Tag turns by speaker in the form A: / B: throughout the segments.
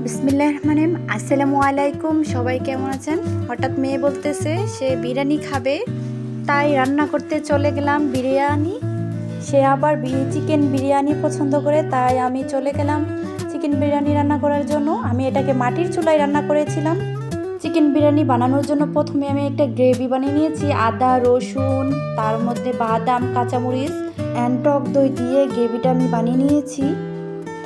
A: বিসমিল্লাহির রহমানির রহিম। আসসালামু আলাইকুম, সবাই কেমন আছেন? হঠাৎ মেয়ে বলতেছে সে বিরিয়ানি খাবে, তাই রান্না করতে চলে গেলাম বিরিয়ানি। সে আবার চিকেন বিরিয়ানি পছন্দ করে, তাই আমি চলে গেলাম চিকেন বিরিয়ানি রান্না করার জন্য। আমি এটাকে মাটির চুলায় রান্না করেছিলাম। চিকেন বিরিয়ানি বানানোর জন্য প্রথমে আমি একটা গ্রেভি বানিয়ে নিয়েছি। আদা, রসুন, তার মধ্যে বাদাম, কাঁচামরিচ অ্যান্ড টক দই দিয়ে গ্রেভিটা আমি বানিয়ে নিয়েছি।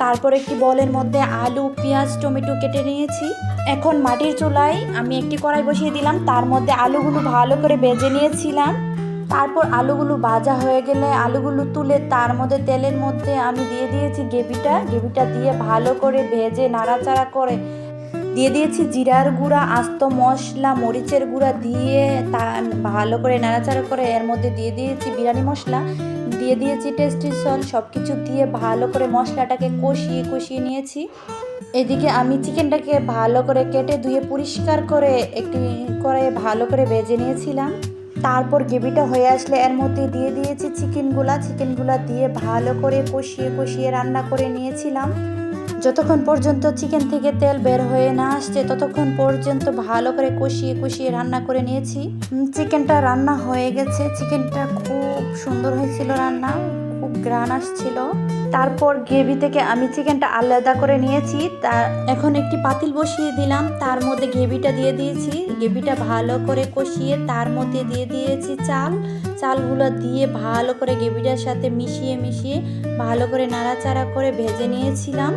A: তারপর একটি বলের মধ্যে আলু, পেঁয়াজ, টমেটো কেটে নিয়েছি। এখন মাটির চুলায় আমি একটি কড়াই বসিয়ে দিলাম, তার মধ্যে আলুগুলো ভালো করে ভেজে নিয়েছিলাম। তারপর আলুগুলো ভাজা হয়ে গেলে আলুগুলো তুলে তার মধ্যে তেলের মধ্যে আমি দিয়ে দিয়েছি গ্রেভিটা দিয়ে ভালো করে ভেজে নাড়াচাড়া করে দিয়ে দিয়েছি জিরার গুঁড়া, আস্ত মশলা, মরিচের গুঁড়া দিয়ে তা ভালো করে নাড়াচাড়া করে এর মধ্যে দিয়ে দিয়েছি বিরিয়ানি মশলা, দিয়ে দিয়েছি টেস্টি সল্ট। সব কিছু দিয়ে ভালো করে মশলাটাকে কষিয়ে নিয়েছি। এদিকে আমি চিকেনটাকে ভালো করে কেটে ধুয়ে পরিষ্কার করে একটি কড়াইয়ে ভালো করে ভেজে নিয়েছিলাম। তারপর গ্রেভিটা হয়ে আসলে এর মধ্যে দিয়ে দিয়েছি চিকেনগুলা দিয়ে ভালো করে কষিয়ে রান্না করে নিয়েছিলাম। যতক্ষণ পর্যন্ত চিকেন থেকে তেল বের হয়ে না আসছে ততক্ষণ পর্যন্ত ভালো করে কষিয়ে রান্না করে নিয়েছি। চিকেনটা রান্না হয়ে গেছে। চিকেনটা খুব সুন্দর হয়েছিল, রান্না খুব গ্রান আসছিল। তারপর গ্রেভি থেকে আমি চিকেনটা আলাদা করে নিয়েছি। এখন একটি পাতিল বসিয়ে দিলাম, তার মধ্যে গ্রেভিটা দিয়ে দিয়েছি। গ্রেভিটা ভালো করে কষিয়ে তার মধ্যে দিয়ে দিয়েছি চালগুলো দিয়ে ভালো করে গ্রেভিটার সাথে মিশিয়ে ভালো করে নাড়াচাড়া করে ভেজে নিয়েছিলাম।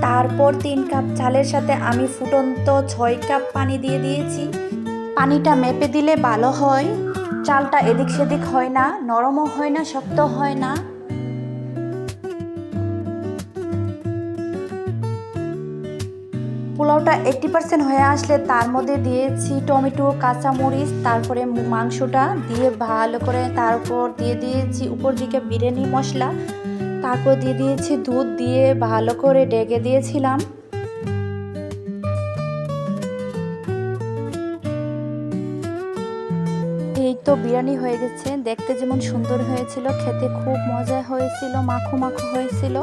A: তারপর 3 কাপ চালের সাথে আমি ফুটন্ত 6 কাপ পানি দিয়ে দিয়েছি। পানিটা মেপে দিলে ভালো হয়, চালটা এদিক সেদিক হয় না, নরমও হয় না, শক্ত হয় না। পোলাওটা 80% হয়ে আসলে তার মধ্যে দিয়েছি টমেটো, কাঁচামরিচ, তারপরে মাংসটা দিয়ে ভালো করে তারপর দিয়ে দিয়েছি উপর দিকে বিরিয়ানি মশলা, তারপর দিয়ে দিয়েছি দুধ দিয়ে ভালো করে ঢেকে দিয়েছিলাম। এই তো বিরিয়ানি হয়ে গেছে। দেখতে যেমন সুন্দর হয়েছিল, খেতে খুব মজা হয়েছিল, মাখো হয়েছিল।